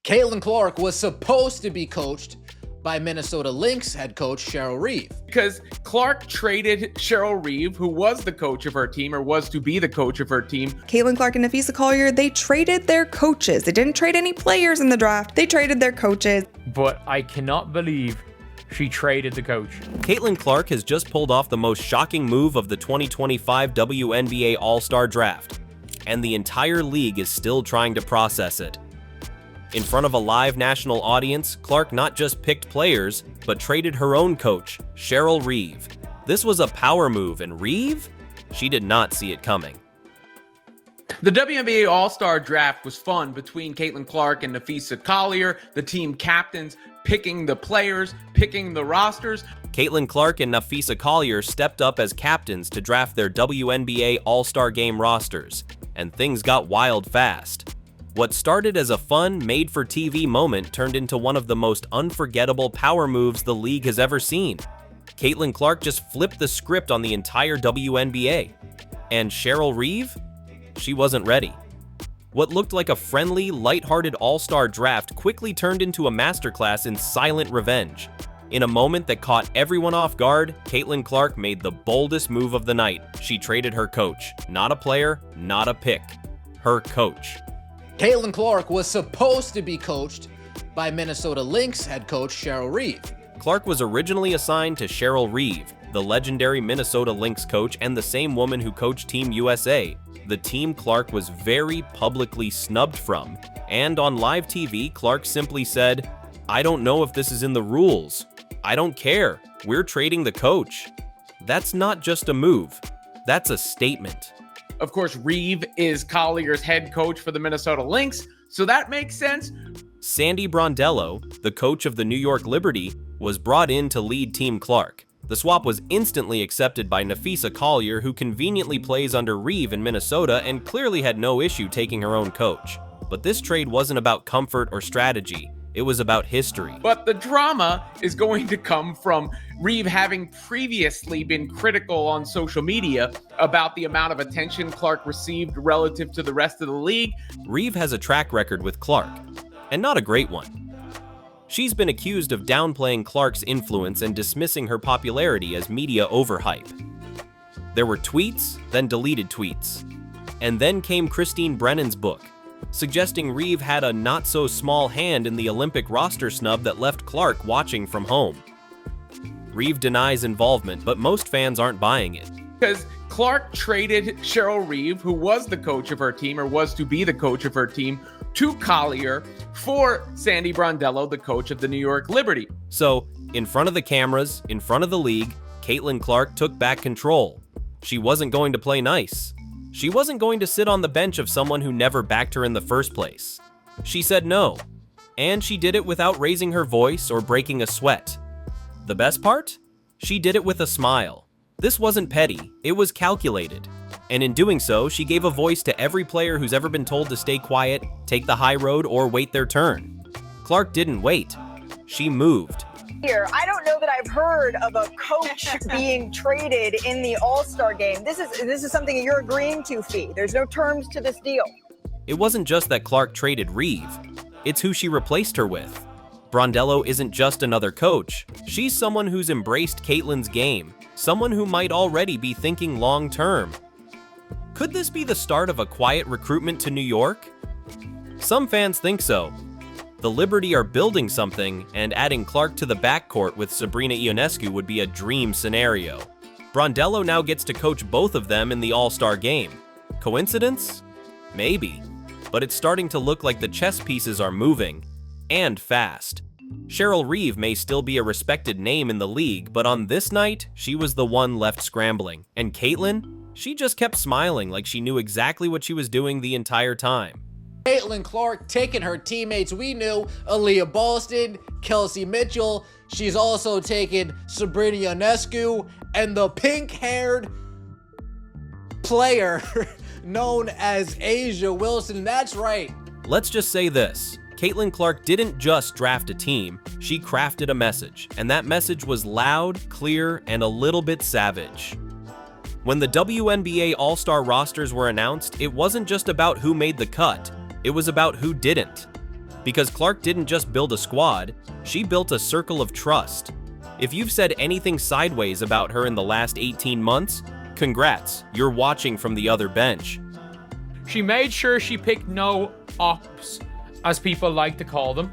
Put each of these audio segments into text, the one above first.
Caitlin Clark was supposed to be coached by Minnesota Lynx head coach Cheryl Reeve. Because Clark traded Cheryl Reeve, who was the coach of her team, or was to be the coach of her team. Caitlin Clark and Napheesa Collier, they traded their coaches. They didn't trade any players in the draft. They traded their coaches. But I cannot believe she traded the coach. Caitlin Clark has just pulled off the most shocking move of the 2025 WNBA All-Star Draft, and the entire league is still trying to process it. In front of a live national audience, Clark not just picked players, but traded her own coach, Cheryl Reeve. This was a power move, and Reeve? She did not see it coming. The WNBA All-Star Draft was fun between Caitlin Clark and Napheesa Collier, the team captains, picking the players, picking the rosters. Caitlin Clark and Napheesa Collier stepped up as captains to draft their WNBA All-Star Game rosters, and things got wild fast. What started as a fun, made-for-TV moment turned into one of the most unforgettable power moves the league has ever seen. Caitlin Clark just flipped the script on the entire WNBA. And Cheryl Reeve? She wasn't ready. What looked like a friendly, lighthearted all-star draft quickly turned into a masterclass in silent revenge. In a moment that caught everyone off guard, Caitlin Clark made the boldest move of the night. She traded her coach. Not a player, not a pick. Her coach. Caitlin Clark was supposed to be coached by Minnesota Lynx head coach Cheryl Reeve. Clark was originally assigned to Cheryl Reeve, the legendary Minnesota Lynx coach and the same woman who coached Team USA, the team Clark was very publicly snubbed from. And on live TV, Clark simply said, "I don't know if this is in the rules. I don't care. We're trading the coach." That's not just a move. That's a statement. Of course, Reeve is Collier's head coach for the Minnesota Lynx, so that makes sense. Sandy Brondello, the coach of the New York Liberty, was brought in to lead Team Clark. The swap was instantly accepted by Napheesa Collier, who conveniently plays under Reeve in Minnesota and clearly had no issue taking her own coach. But this trade wasn't about comfort or strategy. It was about history. But the drama is going to come from Reeve having previously been critical on social media about the amount of attention Clark received relative to the rest of the league. Reeve has a track record with Clark, and not a great one. She's been accused of downplaying Clark's influence and dismissing her popularity as media overhype. There were tweets, then deleted tweets. And then came Christine Brennan's book, suggesting Reeve had a not-so-small hand in the Olympic roster snub that left Clark watching from home. Reeve denies involvement, but most fans aren't buying it. Because Clark traded Cheryl Reeve, who was the coach of her team, or was to be the coach of her team, to Collier for Sandy Brondello, the coach of the New York Liberty. So, in front of the cameras, in front of the league, Caitlin Clark took back control. She wasn't going to play nice. She wasn't going to sit on the bench of someone who never backed her in the first place. She said no, and she did it without raising her voice or breaking a sweat. The best part? She did it with a smile. This wasn't petty, it was calculated. And in doing so, she gave a voice to every player who's ever been told to stay quiet, take the high road, or wait their turn. Clark didn't wait. She moved. I don't know that I've heard of a coach being traded in the All-Star game. This is something that you're agreeing to, Fee. There's no terms to this deal. It wasn't just that Clark traded Reeve. It's who she replaced her with. Brondello isn't just another coach. She's someone who's embraced Caitlin's game, someone who might already be thinking long-term. Could this be the start of a quiet recruitment to New York? Some fans think so. The Liberty are building something, and adding Clark to the backcourt with Sabrina Ionescu would be a dream scenario. Brondello now gets to coach both of them in the All-Star game. Coincidence? Maybe. But it's starting to look like the chess pieces are moving, and fast. Cheryl Reeve may still be a respected name in the league, but on this night, she was the one left scrambling. And Caitlin? She just kept smiling like she knew exactly what she was doing the entire time. Caitlin Clark taking her teammates we knew, Aaliyah Boston, Kelsey Mitchell. She's also taken Sabrina Ionescu and the pink-haired player known as Asia Wilson. That's right. Let's just say this. Caitlin Clark didn't just draft a team, she crafted a message, and that message was loud, clear, and a little bit savage. When the WNBA All-Star rosters were announced, it wasn't just about who made the cut, it was about who didn't. Because Clark didn't just build a squad, she built a circle of trust. If you've said anything sideways about her in the last 18 months, congrats, you're watching from the other bench. She made sure she picked no ops, as people like to call them.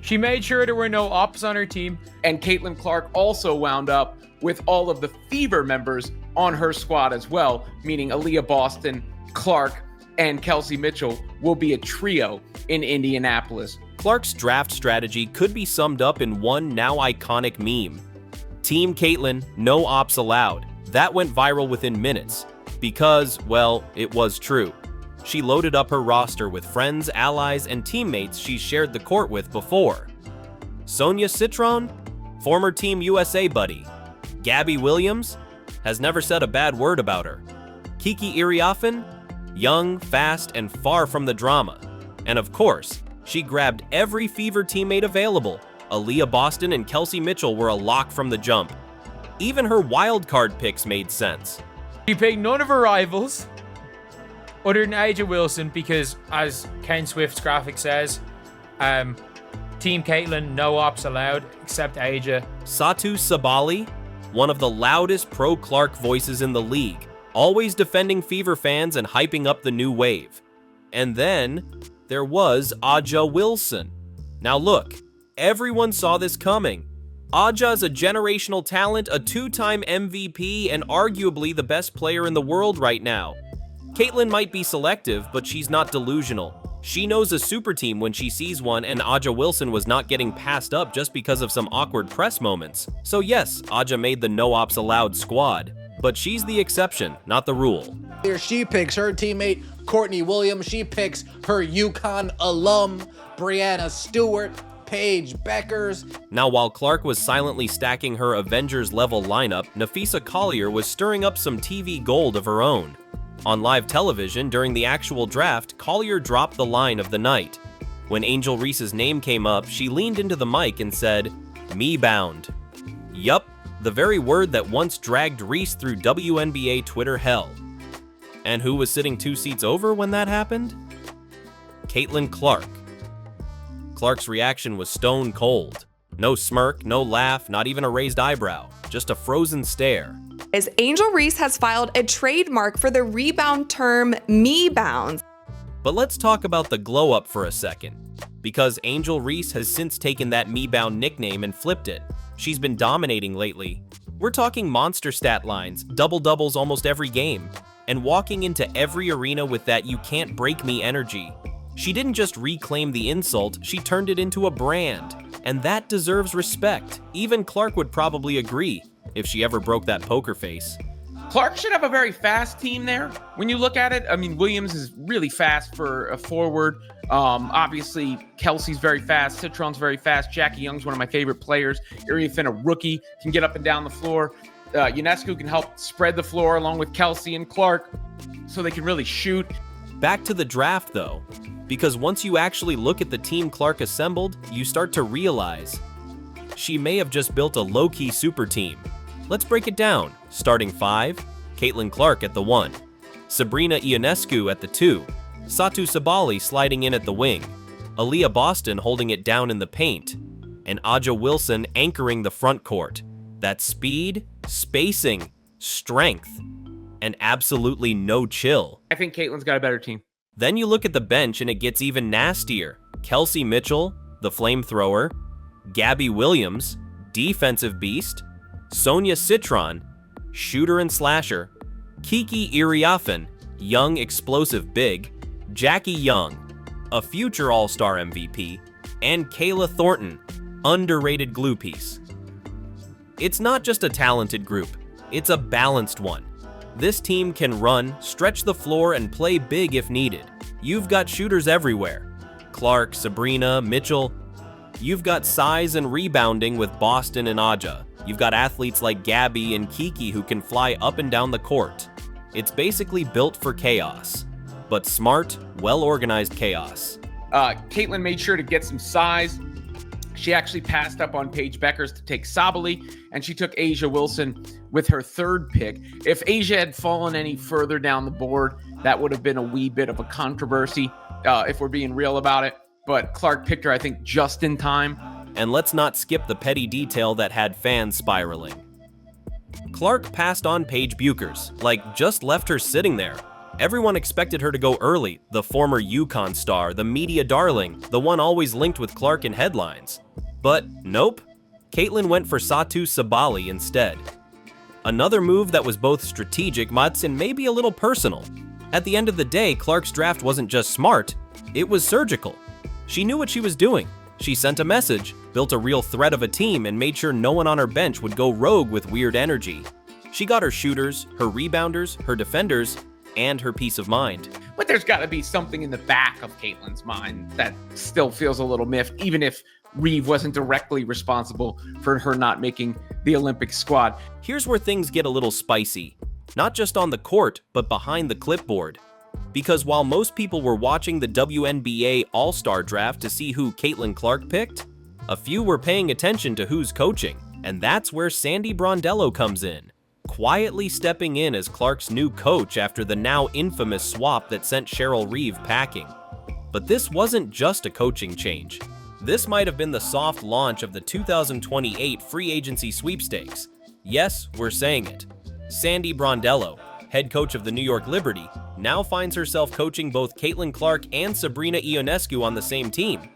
She made sure there were no ops on her team. And Caitlin Clark also wound up with all of the Fever members on her squad as well, meaning Aaliyah Boston, Clark, and Kelsey Mitchell will be a trio in Indianapolis. Clark's draft strategy could be summed up in one now iconic meme. Team Caitlin, no ops allowed. That went viral within minutes. Because, well, it was true. She loaded up her roster with friends, allies, and teammates she's shared the court with before. Sonia Citron, former Team USA buddy. Gabby Williams, has never said a bad word about her. Kiki Iriafen, young, fast, and far from the drama. And of course, she grabbed every Fever teammate available. Aaliyah Boston and Kelsey Mitchell were a lock from the jump. Even her wildcard picks made sense. She picked none of her rivals, other than Aja Wilson, because as Ken Swift's graphic says, Team Caitlin, no ops allowed, except Aja. Satu Sabali, one of the loudest pro-Clark voices in the league, always defending Fever fans and hyping up the new wave. And then, there was Aja Wilson. Now look, everyone saw this coming. Aja is a generational talent, a two-time MVP, and arguably the best player in the world right now. Caitlin might be selective, but she's not delusional. She knows a super team when she sees one, and Aja Wilson was not getting passed up just because of some awkward press moments. So yes, Aja made the no ops allowed squad, but she's the exception, not the rule. Here she picks her teammate, Courtney Williams. She picks her UConn alum, Brianna Stewart, Paige Beckers. Now, while Clark was silently stacking her Avengers-level lineup, Nafisa Collier was stirring up some TV gold of her own. On live television, during the actual draft, Collier dropped the line of the night. When Angel Reese's name came up, she leaned into the mic and said, "Me bound." Yup, the very word that once dragged Reese through WNBA Twitter hell. And who was sitting 2 seats over when that happened? Caitlin Clark. Clark's reaction was stone cold. No smirk, no laugh, not even a raised eyebrow, just a frozen stare. As Angel Reese has filed a trademark for the rebound term me bound. But let's talk about the glow up for a second, because Angel Reese has since taken that me bound nickname and flipped it. She's been dominating lately. We're talking monster stat lines, double-doubles almost every game, and walking into every arena with that you can't break me energy. She didn't just reclaim the insult, she turned it into a brand, and that deserves respect. Even Clark would probably agree, if she ever broke that poker face. Clark should have a very fast team there. When you look at it, I mean, Williams is really fast for a forward. Obviously, Kelsey's very fast. Citron's very fast. Jackie Young's one of my favorite players. Iriafen, a rookie, can get up and down the floor. UNESCO can help spread the floor along with Kelsey and Clark so they can really shoot. Back to the draft, though, because once you actually look at the team Clark assembled, you start to realize she may have just built a low-key super team. Let's break it down. Starting 5, Caitlin Clark at the 1, Sabrina Ionescu at the 2, Satu Sabali sliding in at the wing, Aaliyah Boston holding it down in the paint, and Aja Wilson anchoring the front court. That's speed, spacing, strength, and absolutely no chill. I think Caitlin's got a better team. Then you look at the bench and it gets even nastier. Kelsey Mitchell, the flamethrower, Gabby Williams, defensive beast, Sonia Citron, shooter and slasher, Kiki Iriafen, young explosive big, Jackie Young, a future All-Star MVP, and Kayla Thornton, underrated glue piece. It's not just a talented group, it's a balanced one. This team can run, stretch the floor, and play big if needed. You've got shooters everywhere. Clark, Sabrina, Mitchell. You've got size and rebounding with Boston and Aja. You've got athletes like Gabby and Kiki who can fly up and down the court. It's basically built for chaos, but smart, well-organized chaos. Caitlin made sure to get some size. She actually passed up on Paige Beckers to take Sabali, and she took Aja Wilson with her third pick. If Aja had fallen any further down the board, that would have been a wee bit of a controversy, if we're being real about it. but Clark picked her, I think, just in time. And let's not skip the petty detail that had fans spiraling. Clark passed on Paige Buchers, like just left her sitting there. Everyone expected her to go early, the former UConn star, the media darling, the one always linked with Clark in headlines. But nope, Caitlin went for Satu Sabali instead. Another move that was both strategic, Mutz, and maybe a little personal. At the end of the day, Clark's draft wasn't just smart, it was surgical. She knew what she was doing. She sent a message, built a real threat of a team, and made sure no one on her bench would go rogue with weird energy. She got her shooters, her rebounders, her defenders, and her peace of mind. But there's got to be something in the back of Caitlin's mind that still feels a little miffed, even if Reeve wasn't directly responsible for her not making the Olympic squad. Here's where things get a little spicy. Not just on the court, but behind the clipboard. Because while most people were watching the WNBA All-Star Draft to see who Caitlin Clark picked, a few were paying attention to who's coaching, and that's where Sandy Brondello comes in, quietly stepping in as Clark's new coach after the now infamous swap that sent Cheryl Reeve packing. But this wasn't just a coaching change. This might have been the soft launch of the 2028 free agency sweepstakes. Yes, we're saying it. Sandy Brondello, head coach of the New York Liberty, now finds herself coaching both Caitlin Clark and Sabrina Ionescu on the same team.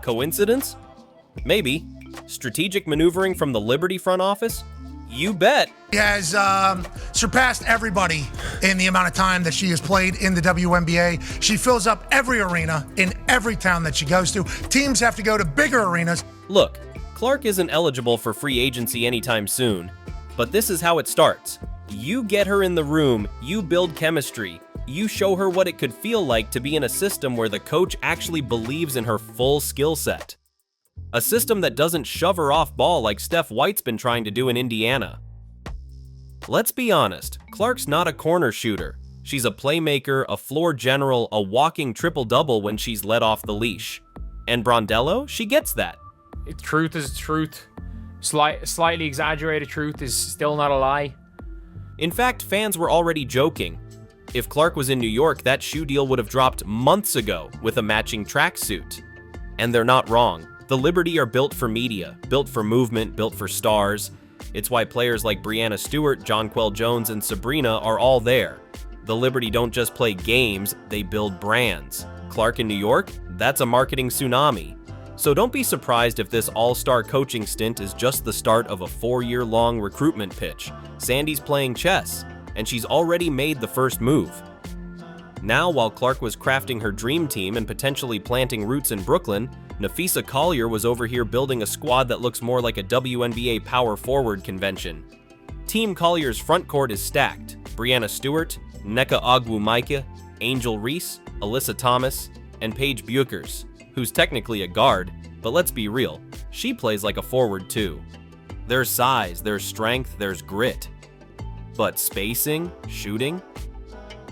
Coincidence? Maybe. Strategic maneuvering from the Liberty front office? You bet. She has surpassed everybody in the amount of time that she has played in the WNBA. She fills up every arena in every town that she goes to. Teams have to go to bigger arenas. Look, Clark isn't eligible for free agency anytime soon, but this is how it starts. You get her in the room, you build chemistry, you show her what it could feel like to be in a system where the coach actually believes in her full skill set. A system that doesn't shove her off ball like Steph White's been trying to do in Indiana. Let's be honest, Clark's not a corner shooter. She's a playmaker, a floor general, a walking triple-double when she's let off the leash. And Brondello, she gets that. Truth is truth. Slightly exaggerated truth is still not a lie. In fact, fans were already joking. If Clark was in New York, that shoe deal would have dropped months ago with a matching tracksuit. And they're not wrong. The Liberty are built for media, built for movement, built for stars. It's why players like Breanna Stewart, Jonquel Jones, and Sabrina are all there. The Liberty don't just play games, they build brands. Clark in New York? That's a marketing tsunami. So don't be surprised if this all-star coaching stint is just the start of a 4-year-long recruitment pitch. Sandy's playing chess, and she's already made the first move. Now, while Clark was crafting her dream team and potentially planting roots in Brooklyn, Napheesa Collier was over here building a squad that looks more like a WNBA power forward convention. Team Collier's front court is stacked. Breanna Stewart, Nneka Ogwumike, Angel Reese, Alyssa Thomas, and Paige Buchers, who's technically a guard, but let's be real, she plays like a forward too. There's size, there's strength, there's grit. But spacing, shooting,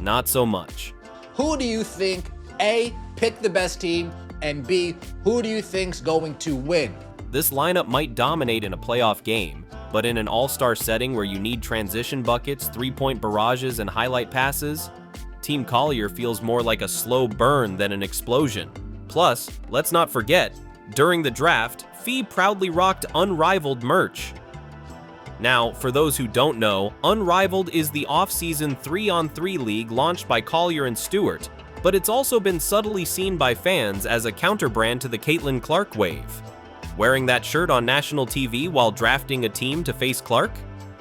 not so much. Who do you think, A, picked the best team, and B, who do you think's going to win? This lineup might dominate in a playoff game, but in an all-star setting where you need transition buckets, three-point barrages, and highlight passes, Team Collier feels more like a slow burn than an explosion. Plus, let's not forget, during the draft, Fee proudly rocked Unrivaled merch. Now, for those who don't know, Unrivaled is the off-season 3-on-3 league launched by Collier and Stewart, but it's also been subtly seen by fans as a counterbrand to the Caitlin Clark wave. Wearing that shirt on national TV while drafting a team to face Clark?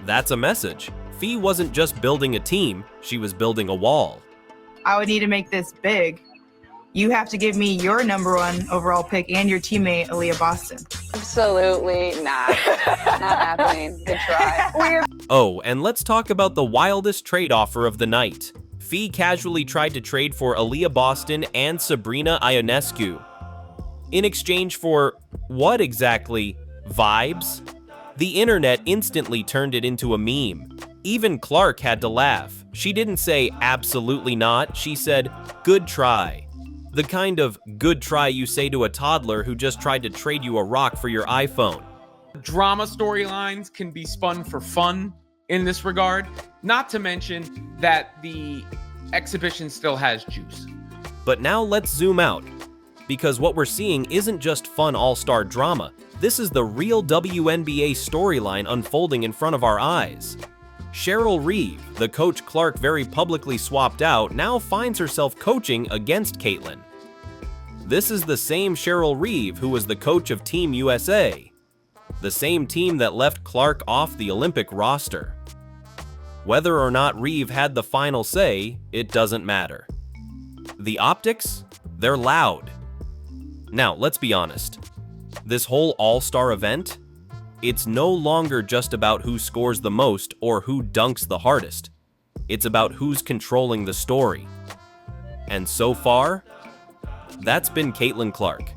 That's a message. Fee wasn't just building a team, she was building a wall. I would need to make this big. You have to give me your #1 overall pick and your teammate, Aaliyah Boston. Absolutely not. Not happening. Good try. Oh, and let's talk about the wildest trade offer of the night. Fee casually tried to trade for Aaliyah Boston and Sabrina Ionescu. In exchange for what exactly? Vibes? The internet instantly turned it into a meme. Even Clark had to laugh. She didn't say absolutely not, she said, good try. The kind of good try you say to a toddler who just tried to trade you a rock for your iPhone. Drama storylines can be spun for fun in this regard, not to mention that the exhibition still has juice. But now let's zoom out. because what we're seeing isn't just fun all-star drama. This is the real WNBA storyline unfolding in front of our eyes. Cheryl Reeve, the coach Clark very publicly swapped out, now finds herself coaching against Caitlyn. This is the same Cheryl Reeve who was the coach of Team USA, the same team that left Clark off the Olympic roster. Whether or not Reeve had the final say, it doesn't matter. The optics? They're loud. Now, let's be honest. This whole all-star event? It's no longer just about who scores the most or who dunks the hardest. It's about who's controlling the story. And so far, that's been Caitlin Clark.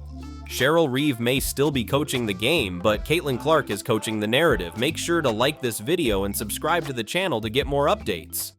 Cheryl Reeve may still be coaching the game, but Caitlin Clark is coaching the narrative. Make sure to like this video and subscribe to the channel to get more updates.